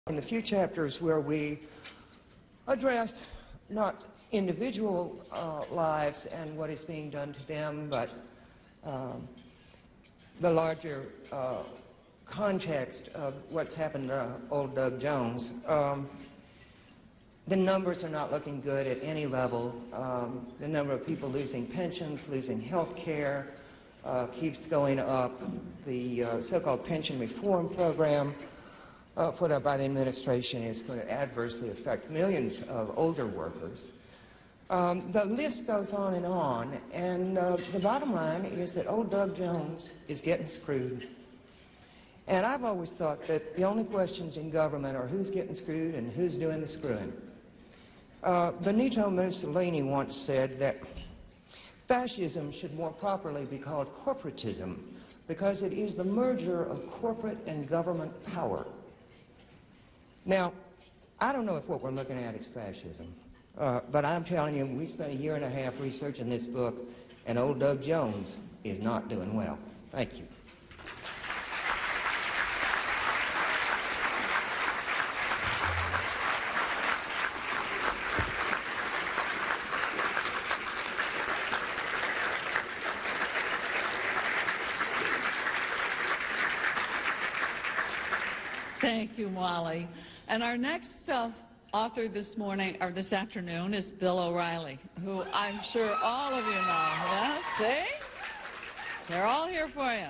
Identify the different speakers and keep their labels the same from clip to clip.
Speaker 1: In the few chapters where we address not individual lives and what is being done to them, but the larger context of what's happened to old Doug Jones, the numbers are not looking good at any level. The number of people losing pensions, losing health care keeps going up. The so-called pension reform program put up by the administration is going to adversely affect millions of older workers. The list goes on, and the bottom line is that old Doug Jones is getting screwed. And I've always thought that the only questions in government are who's getting screwed and who's doing the screwing. Benito Mussolini once said that fascism should more properly be called corporatism because it is the merger of corporate and government power. Now, I don't know if what we're looking at is fascism, but I'm telling you, we spent a year and a half researching this book, and old Doug Jones is not doing well. Thank you.
Speaker 2: Thank you, Molly. And our next author this morning, or this afternoon, is Bill O'Reilly, who I'm sure all of you know. Yeah, see? They're all here for you.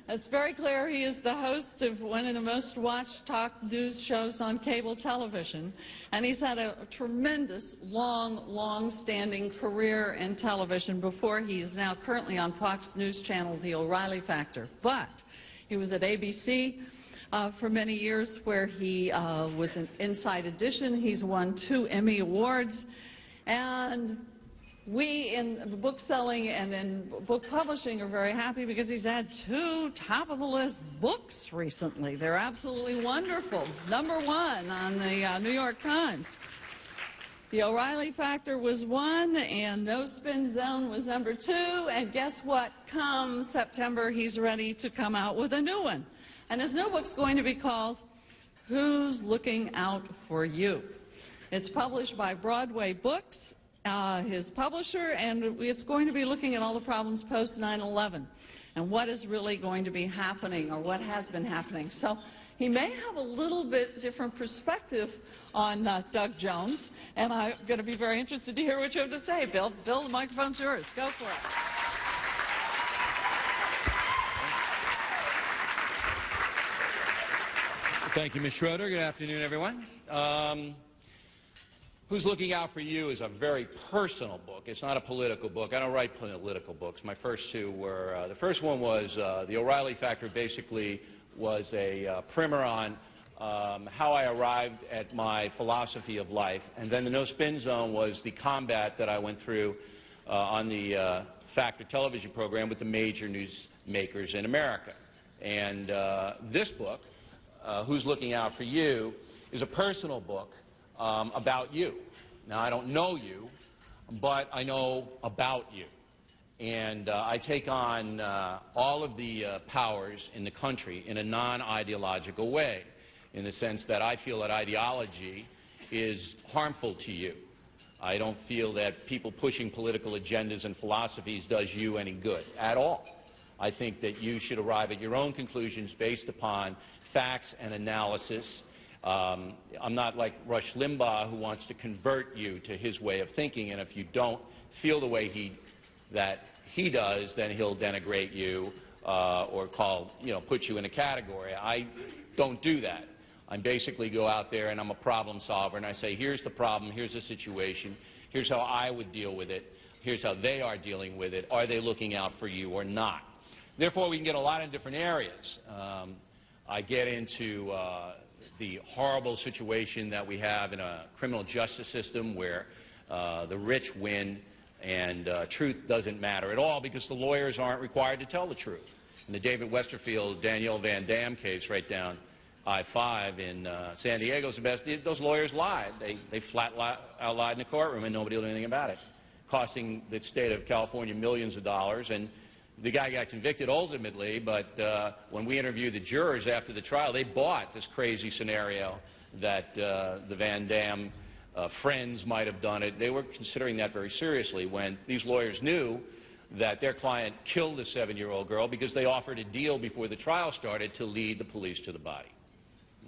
Speaker 2: It's very clear he is the host of one of the most watched talk news shows on cable television, and he's had a tremendous, long-standing career in television before he is now currently on Fox News Channel, The O'Reilly Factor. But he was at ABC for many years, where he was an Inside Edition. He's won 2 Emmy Awards. And we in the book selling and in book publishing are very happy because he's had 2 top-of-the-list books recently. They're absolutely wonderful. #1 on the New York Times. The O'Reilly Factor was 1, and No Spin Zone was #2. And guess what? Come September, he's ready to come out with a new one. And his new book's going to be called Who's Looking Out for You? It's published by Broadway Books, his publisher, and it's going to be looking at all the problems post 9/11 and what is really going to be happening, or what has been happening. So he may have a little bit different perspective on Doug Jones, and I'm going to be very interested to hear what you have to say. Bill, the microphone's yours. Go for it.
Speaker 3: Thank you, Ms. Schroeder. Good afternoon, everyone. Who's Looking Out for You is a very personal book. It's not a political book. I don't write political books. My first 2 were, the first one was The O'Reilly Factor basically was a primer on how I arrived at my philosophy of life. And then the No Spin Zone was the combat that I went through on the Factor television program with the major newsmakers in America. And this book, Who's Looking Out for You, is a personal book about you. Now, I don't know you, but I know about you. And I take on all of the powers in the country in a non-ideological way, in the sense that I feel that ideology is harmful to you. I don't feel that people pushing political agendas and philosophies does you any good at all. I think that you should arrive at your own conclusions based upon facts and analysis. I'm not like Rush Limbaugh, who wants to convert you to his way of thinking, and if you don't feel the way that he does, then he'll denigrate you or put you in a category. I don't do that. I basically go out there and I'm a problem solver, and I say, here's the problem, here's the situation, here's how I would deal with it, here's how they are dealing with it. Are they looking out for you or not? Therefore, we can get a lot in different areas. I get into the horrible situation that we have in a criminal justice system where the rich win and truth doesn't matter at all because the lawyers aren't required to tell the truth. In the David Westerfield, Danielle Van Dam case right down I-5 in San Diego's the best. Those lawyers lied. They flat out lied in the courtroom, and nobody will do anything about it, costing the state of California millions of dollars. And the guy got convicted ultimately, but when we interviewed the jurors after the trial, they bought this crazy scenario that the Van Dam friends might have done it. They were considering that very seriously when these lawyers knew that their client killed a 7-year-old girl because they offered a deal before the trial started to lead the police to the body.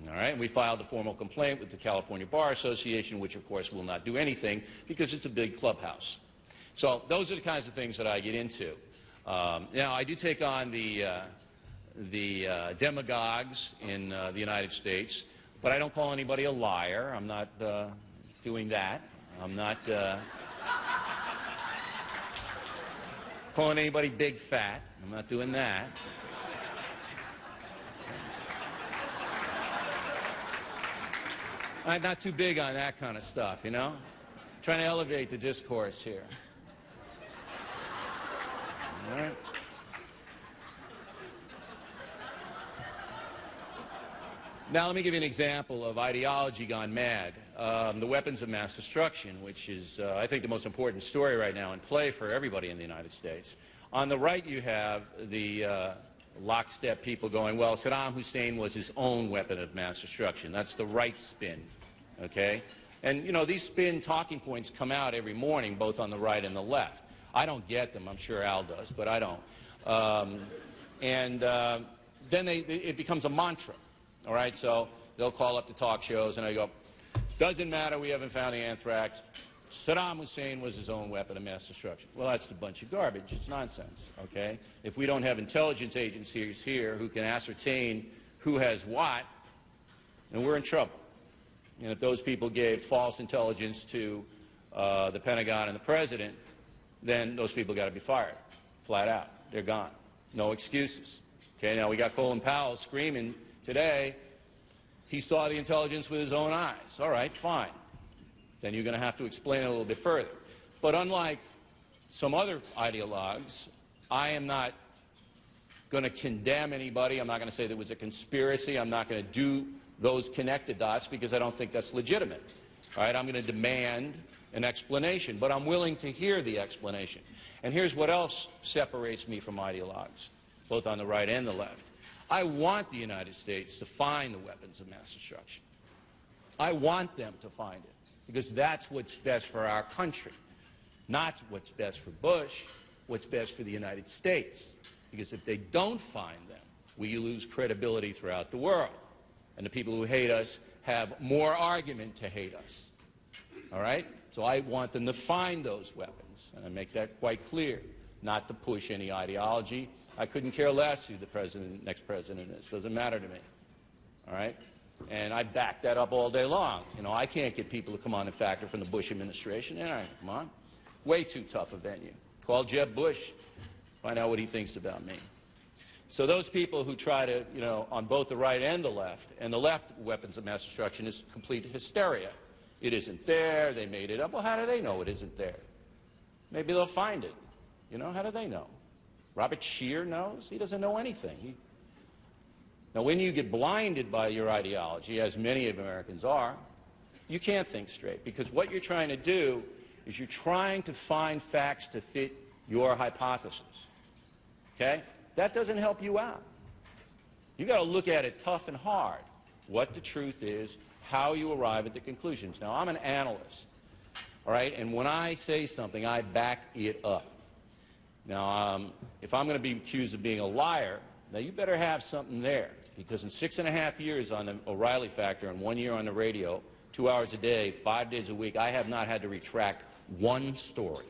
Speaker 3: All right, and we filed a formal complaint with the California Bar Association, which of course will not do anything because it's a big clubhouse. So those are the kinds of things that I get into. Now, I do take on the demagogues in the United States, but I don't call anybody a liar. I'm not doing that. I'm not calling anybody big fat. I'm not doing that. I'm not too big on that kind of stuff, you know? Trying to elevate the discourse here. All right? Now, let me give you an example of ideology gone mad. The weapons of mass destruction, which is, I think, the most important story right now in play for everybody in the United States. On the right, you have the lockstep people going, well, Saddam Hussein was his own weapon of mass destruction. That's the right spin, okay? And, you know, these spin talking points come out every morning, both on the right and the left. I don't get them. I'm sure Al does, but I don't. Then it becomes a mantra. All right, so they'll call up the talk shows and I go, doesn't matter, we haven't found the anthrax. Saddam Hussein was his own weapon of mass destruction. Well, that's a bunch of garbage. It's nonsense, okay? If we don't have intelligence agencies here who can ascertain who has what, then we're in trouble. And if those people gave false intelligence to the Pentagon and the President, then those people got to be fired, flat out. They're gone. No excuses. Okay, now we got Colin Powell screaming today, he saw the intelligence with his own eyes. All right, fine. Then you're going to have to explain it a little bit further. But unlike some other ideologues, I am not going to condemn anybody. I'm not going to say there was a conspiracy. I'm not going to do those connected dots because I don't think that's legitimate. All right, I'm going to demand an explanation, but I'm willing to hear the explanation. And here's what else separates me from ideologues, both on the right and the left. I want the United States to find the weapons of mass destruction. I want them to find it because that's what's best for our country, not what's best for Bush, what's best for the United States. Because if they don't find them, we lose credibility throughout the world. And the people who hate us have more argument to hate us. All right? So I want them to find those weapons, and I make that quite clear, not to push any ideology. I couldn't care less who the next president is. Doesn't matter to me. All right? And I back that up all day long. You know, I can't get people to come on and factor from the Bush administration. All right, come on. Way too tough a venue. Call Jeb Bush. Find out what he thinks about me. So those people who try to, you know, on both the right and the left weapons of mass destruction is complete hysteria. It isn't there. They made it up. Well, how do they know it isn't there? Maybe they'll find it. You know, how do they know? Robert Scheer knows? He doesn't know anything. Now, when you get blinded by your ideology, as many Americans are, you can't think straight because what you're trying to do is you're trying to find facts to fit your hypothesis. Okay? That doesn't help you out. You've got to look at it tough and hard, what the truth is, how you arrive at the conclusions. Now, I'm an analyst, all right? And when I say something, I back it up. Now, if I'm going to be accused of being a liar, now you better have something there, because in 6.5 years on the O'Reilly factor and 1 year on the radio, 2 hours a day, 5 days a week, I have not had to retract one story.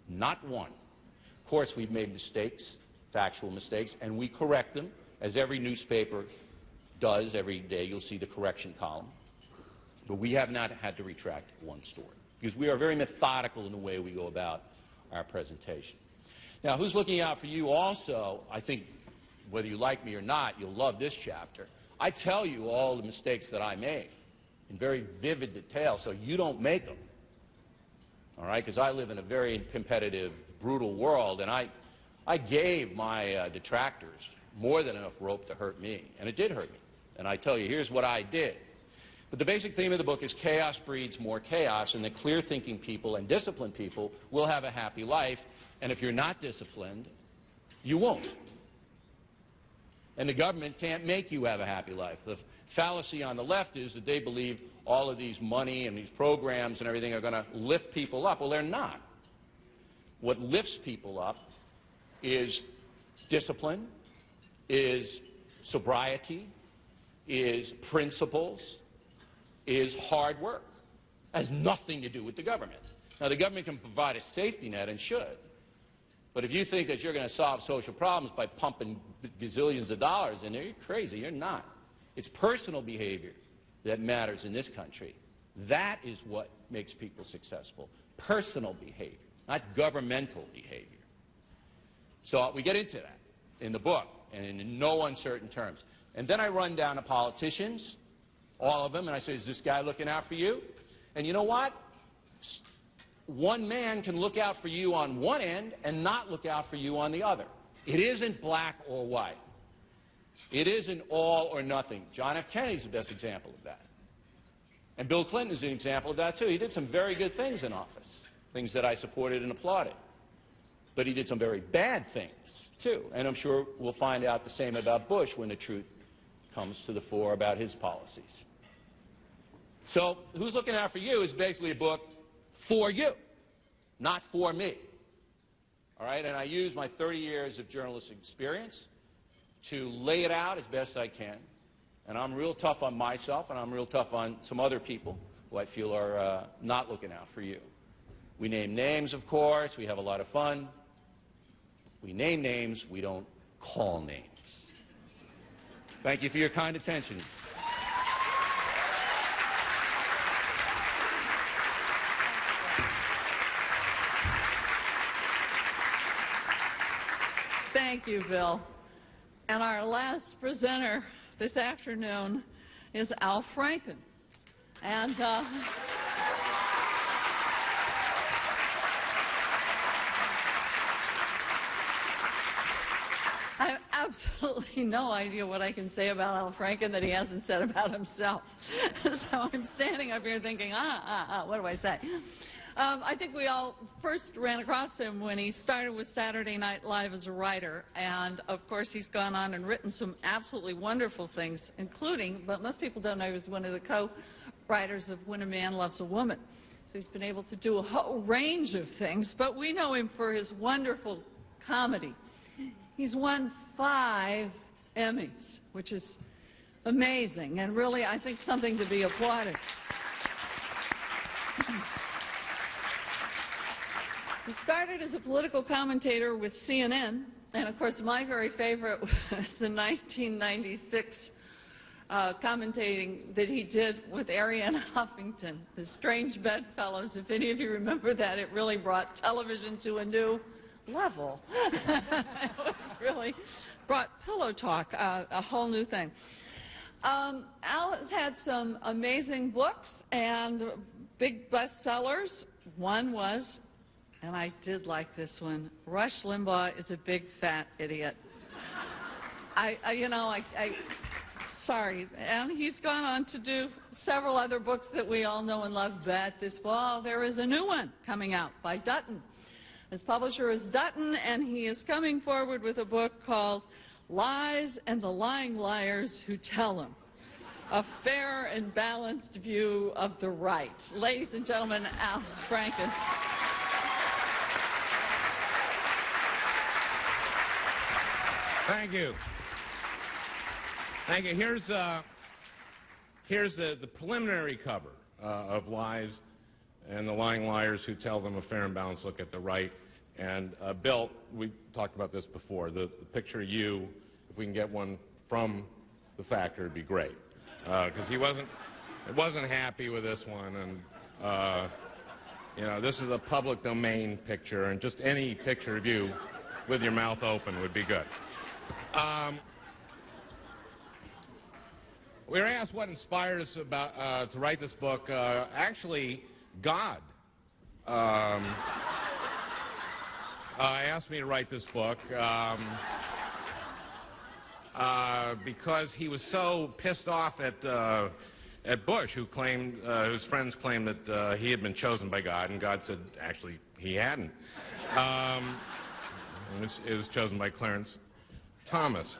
Speaker 3: Not one. Of course, we've made mistakes, factual mistakes, and we correct them, as every newspaper does every day. You'll see the correction column. But we have not had to retract one story, because we are very methodical in the way we go about our presentation. Now, who's looking out for you also? I think, whether you like me or not, you'll love this chapter. I tell you all the mistakes that I made in very vivid detail so you don't make them. All right? Because I live in a very competitive, brutal world, and I gave my detractors more than enough rope to hurt me, and it did hurt me. And I tell you, here's what I did. But the basic theme of the book is chaos breeds more chaos, and the clear-thinking people and disciplined people will have a happy life, and if you're not disciplined, you won't. And the government can't make you have a happy life. fallacy on the left is that they believe all of these money and these programs and everything are going to lift people up. Well, they're not. What lifts people up is discipline, is sobriety, is principles, is hard work. It has nothing to do with the government. Now, the government can provide a safety net and should. But if you think that you're going to solve social problems by pumping gazillions of dollars in there, you're crazy. You're not. It's personal behavior that matters in this country. That is what makes people successful. Personal behavior, not governmental behavior. So we get into that in the book, and in no uncertain terms. And then I run down to politicians, all of them, and I say, is this guy looking out for you? And you know what? One man can look out for you on one end and not look out for you on the other. It isn't black or white. It isn't all or nothing. John F. Kennedy's the best example of that. And Bill Clinton is an example of that, too. He did some very good things in office, things that I supported and applauded. But he did some very bad things, too. And I'm sure we'll find out the same about Bush when the truth comes to the fore about his policies. So Who's Looking Out for You is basically a book for you, not for me. All right? And I use my 30 years of journalistic experience to lay it out as best I can. And I'm real tough on myself, and I'm real tough on some other people who I feel are not looking out for you. We name names, of course. We have a lot of fun. We name names. We don't call names. Thank you for your kind attention.
Speaker 2: Thank you, Bill. And our last presenter this afternoon is Al Franken. And I have absolutely no idea what I can say about Al Franken that he hasn't said about himself. So I'm standing up here thinking, what do I say? I think we all first ran across him when he started with Saturday Night Live as a writer. And, of course, he's gone on and written some absolutely wonderful things, including, but most people don't know, he was one of the co-writers of When a Man Loves a Woman. So he's been able to do a whole range of things, but we know him for his wonderful comedy. He's won 5 Emmys, which is amazing, and really, I think, something to be applauded. He started as a political commentator with CNN, and of course my very favorite was the 1996 commentating that he did with Arianna Huffington, the Strange Bedfellows. If any of you remember that, it really brought television to a new level. It was really brought pillow talk, a whole new thing. Al has had some amazing books and big bestsellers. One was, and I did like this one, Rush Limbaugh is a Big Fat Idiot. Sorry. And he's gone on to do several other books that we all know and love, but this fall there is a new one coming out by Dutton. His publisher is Dutton, and he is coming forward with a book called Lies and the Lying Liars Who Tell Them. A fair and balanced view of the right. Ladies and gentlemen, Al Franken.
Speaker 4: Thank you. Thank you. Here's the preliminary cover of Lies and the Lying Liars Who Tell Them, a fair and balanced look at the right. And Bill, we talked about this before. The picture of you, if we can get one from the factor, would be great. Because he wasn't happy with this one, and this is a public domain picture, and just any picture of you with your mouth open would be good. We were asked what inspired us to write this book. Actually, God asked me to write this book because he was so pissed off at Bush, whose friends claimed that he had been chosen by God, and God said actually he hadn't. It was chosen by Clarence Thomas.